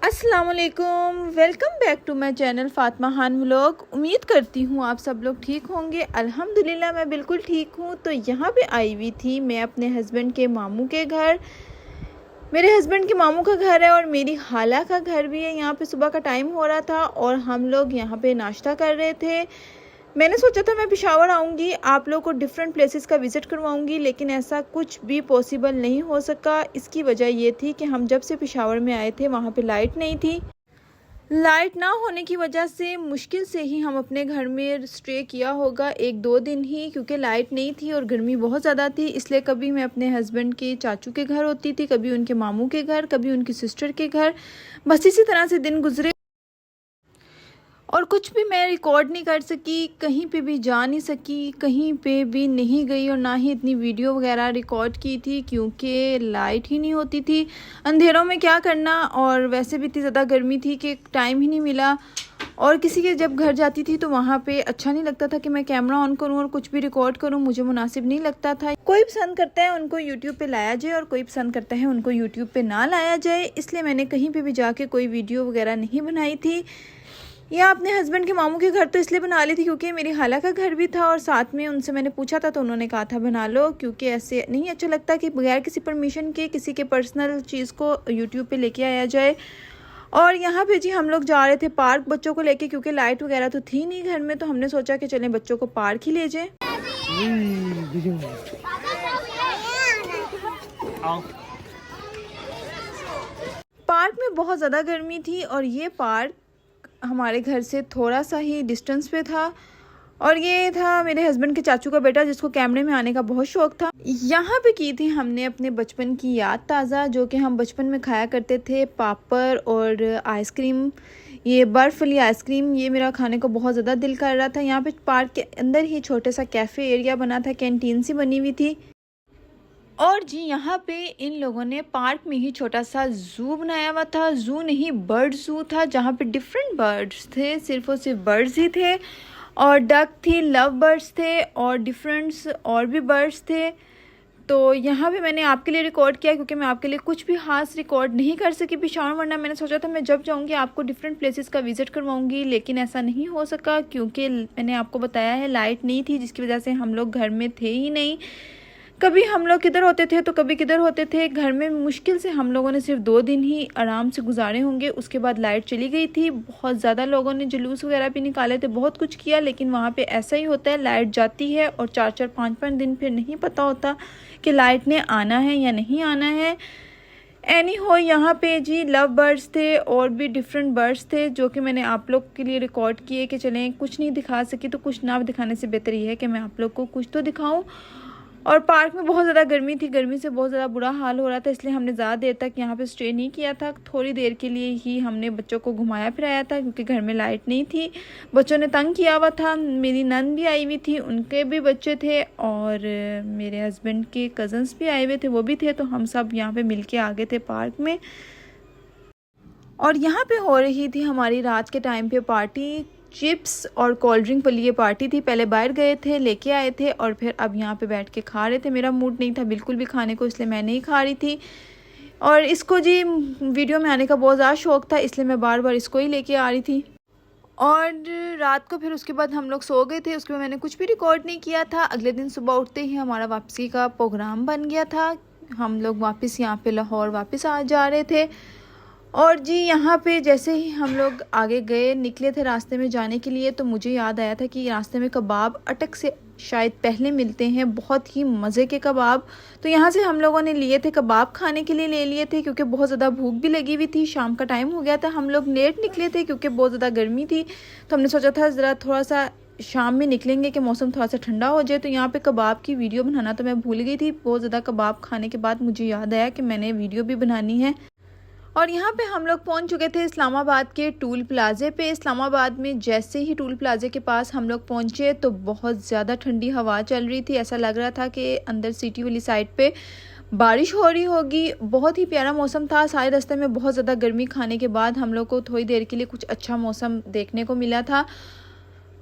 अस्सलाम वालेकुम, welcome back to my channel Fatima Khan vlog. उम्मीद करती हूँ आप सब लोग ठीक होंगे। अल्हम्दुलिल्लाह मैं बिल्कुल ठीक हूँ। तो यहाँ पे आई हुई थी मैं अपने हस्बैंड के मामू के घर। मेरे हस्बैंड के मामू का घर है और मेरी खाला का घर भी है। यहाँ पे सुबह का टाइम हो रहा था और हम लोग यहाँ पे नाश्ता कर रहे थे। मैंने सोचा था मैं पेशावर आऊँगी, आप लोग को डिफरेंट प्लेसेस का विज़िट करवाऊँगी, लेकिन ऐसा कुछ भी पॉसिबल नहीं हो सका। इसकी वजह ये थी कि हम जब से पेशावर में आए थे वहाँ पे लाइट नहीं थी। लाइट ना होने की वजह से मुश्किल से ही हम अपने घर में स्टे किया होगा 1-2 दिन ही, क्योंकि लाइट नहीं थी और गर्मी बहुत ज़्यादा थी। इसलिए कभी मैं अपने हस्बैंड के चाचू के घर होती थी, कभी उनके मामू के घर, कभी उनकी सिस्टर के घर। बस इसी तरह से दिन गुजरे और कुछ भी मैं रिकॉर्ड नहीं कर सकी, कहीं पे भी जा नहीं सकी, कहीं पे भी नहीं गई और ना ही इतनी वीडियो वगैरह रिकॉर्ड की थी, क्योंकि लाइट ही नहीं होती थी। अंधेरों में क्या करना, और वैसे भी इतनी ज़्यादा गर्मी थी कि टाइम ही नहीं मिला। और किसी के जब घर जाती थी तो वहाँ पे अच्छा नहीं लगता था कि मैं कैमरा ऑन करूँ और कुछ भी रिकॉर्ड करूँ, मुझे मुनासिब नहीं लगता था। कोई पसंद करता है उनको यूट्यूब पे लाया जाए और कोई पसंद करता है उनको यूट्यूब पे ना लाया जाए, इसलिए मैंने कहीं पे भी जाके कोई वीडियो वगैरह नहीं बनाई थी। या अपने हस्बैंड के मामू के घर तो इसलिए बना ली थी क्योंकि मेरी खाला का घर भी था और साथ में उनसे मैंने पूछा था तो उन्होंने कहा था बना लो, क्योंकि ऐसे नहीं अच्छा लगता कि बगैर किसी परमिशन के किसी के पर्सनल चीज़ को यूट्यूब पे लेके आया जाए। और यहाँ पे जी हम लोग जा रहे थे पार्क बच्चों को लेके, क्योंकि लाइट वगैरह तो थी नहीं घर में, तो हमने सोचा कि चलें बच्चों को पार्क ही ले जाएं। पार्क में बहुत ज़्यादा गर्मी थी और ये पार्क हमारे घर से थोड़ा सा ही डिस्टेंस पे था। और ये था मेरे हस्बैंड के चाचू का बेटा जिसको कैमरे में आने का बहुत शौक था। यहाँ पे की थी हमने अपने बचपन की याद ताज़ा, जो कि हम बचपन में खाया करते थे, पापड़ और आइसक्रीम। ये बर्फ़ वाली आइसक्रीम, ये मेरा खाने को बहुत ज़्यादा दिल कर रहा था। यहाँ पे पार्क के अंदर ही छोटे सा कैफ़े एरिया बना था, कैंटीन सी बनी हुई थी। और जी यहाँ पे इन लोगों ने पार्क में ही छोटा सा ज़ू बनाया हुआ था। ज़ू नहीं, बर्ड ज़ू था, जहाँ पे डिफरेंट बर्ड्स थे, सिर्फ और सिर्फ बर्ड्स ही थे। और डक थी, लव बर्ड्स थे और डिफरेंट्स और भी बर्ड्स थे। तो यहाँ पे मैंने आपके लिए रिकॉर्ड किया, क्योंकि मैं आपके लिए कुछ भी खास रिकॉर्ड नहीं कर सकी पेशावर, वरना मैंने सोचा था मैं जब जाऊँगी आपको डिफरेंट प्लेसेस का विज़िट करवाऊँगी, लेकिन ऐसा नहीं हो सका क्योंकि मैंने आपको बताया है लाइट नहीं थी, जिसकी वजह से हम लोग घर में थे ही नहीं। कभी हम लोग किधर होते थे तो कभी किधर होते थे। घर में मुश्किल से हम लोगों ने सिर्फ 2 दिन ही आराम से गुजारे होंगे, उसके बाद लाइट चली गई थी। बहुत ज़्यादा लोगों ने जुलूस वगैरह भी निकाले थे, बहुत कुछ किया, लेकिन वहाँ पे ऐसा ही होता है, लाइट जाती है और 4-4 5-5 दिन फिर नहीं पता होता कि लाइट ने आना है या नहीं आना है। एनी हो, यहाँ पे जी लव बर्ड्स थे और भी डिफरेंट बर्ड्स थे, जो कि मैंने आप लोग के लिए रिकॉर्ड किए कि चलें कुछ नहीं दिखा सकी तो कुछ ना दिखाने से बेहतर ये है कि मैं आप लोग को कुछ तो दिखाऊं। और पार्क में बहुत ज़्यादा गर्मी थी, गर्मी से बहुत ज़्यादा बुरा हाल हो रहा था, इसलिए हमने ज़्यादा देर तक यहाँ पे स्टे नहीं किया था। थोड़ी देर के लिए ही हमने बच्चों को घुमाया फिराया था, क्योंकि घर में लाइट नहीं थी। बच्चों ने तंग किया हुआ था। मेरी नंद भी आई हुई थी, उनके भी बच्चे थे और मेरे हस्बैंड के कज़न्स भी आए हुए थे, वो भी थे। तो हम सब यहाँ पे मिल के आ गए थे पार्क में। और यहाँ पे हो रही थी हमारी रात के टाइम पे पार्टी। चिप्स और कोल्ड ड्रिंक वाली ये पार्टी थी। पहले बाहर गए थे, लेके आए थे और फिर अब यहाँ पे बैठ के खा रहे थे। मेरा मूड नहीं था बिल्कुल भी खाने को, इसलिए मैं नहीं खा रही थी। और इसको जी वीडियो में आने का बहुत ज़्यादा शौक था, इसलिए मैं बार बार इसको ही लेके आ रही थी। और रात को फिर उसके बाद हम लोग सो गए थे। उसके बाद मैंने कुछ भी रिकॉर्ड नहीं किया था। अगले दिन सुबह उठते ही हमारा वापसी का प्रोग्राम बन गया था। हम लोग वापस यहाँ पे लाहौर वापस आ जा रहे थे। और जी यहाँ पे जैसे ही हम लोग आगे गए, निकले थे रास्ते में जाने के लिए, तो मुझे याद आया था कि रास्ते में कबाब अटक से शायद पहले मिलते हैं, बहुत ही मज़े के कबाब। तो यहाँ से हम लोगों ने लिए थे कबाब, खाने के लिए ले लिए थे, क्योंकि बहुत ज़्यादा भूख भी लगी हुई थी। शाम का टाइम हो गया था, हम लोग लेट निकले थे क्योंकि बहुत ज़्यादा गर्मी थी। तो हमने सोचा था ज़रा थोड़ा सा शाम में निकलेंगे कि मौसम थोड़ा सा ठंडा हो जाए। तो यहाँ पे कबाब की वीडियो बनाना तो मैं भूल गई थी। बहुत ज़्यादा कबाब खाने के बाद मुझे याद आया कि मैंने वीडियो भी बनानी है। और यहाँ पे हम लोग पहुँच चुके थे इस्लामाबाद के टूल प्लाज़े पे। इस्लामाबाद में जैसे ही टूल प्लाज़े के पास हम लोग पहुँचे तो बहुत ज़्यादा ठंडी हवा चल रही थी। ऐसा लग रहा था कि अंदर सिटी वाली साइड पे बारिश हो रही होगी। बहुत ही प्यारा मौसम था। सारे रास्ते में बहुत ज़्यादा गर्मी खाने के बाद हम लोग को थोड़ी देर के लिए कुछ अच्छा मौसम देखने को मिला था।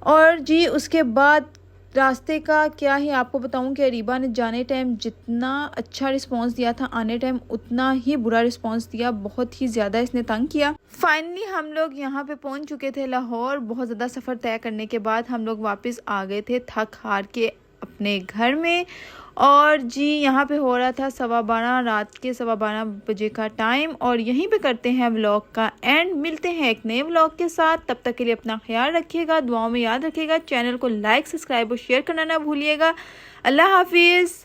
और जी उसके बाद रास्ते का क्या ही आपको बताऊं कि अरीबा ने जाने टाइम जितना अच्छा रिस्पांस दिया था, आने टाइम उतना ही बुरा रिस्पांस दिया। बहुत ही ज़्यादा इसने तंग किया। फाइनली हम लोग यहाँ पे पहुँच चुके थे लाहौर। बहुत ज़्यादा सफ़र तय करने के बाद हम लोग वापस आ गए थे थक हार के अपने घर में। और जी यहाँ पे हो रहा था 12:15 रात के 12:15 बजे का टाइम। और यहीं पे करते हैं व्लॉग का एंड। मिलते हैं एक नए व्लॉग के साथ। तब तक के लिए अपना ख्याल रखिएगा, दुआओं में याद रखिएगा। चैनल को लाइक, सब्सक्राइब और शेयर करना ना भूलिएगा। अल्लाह हाफिज़।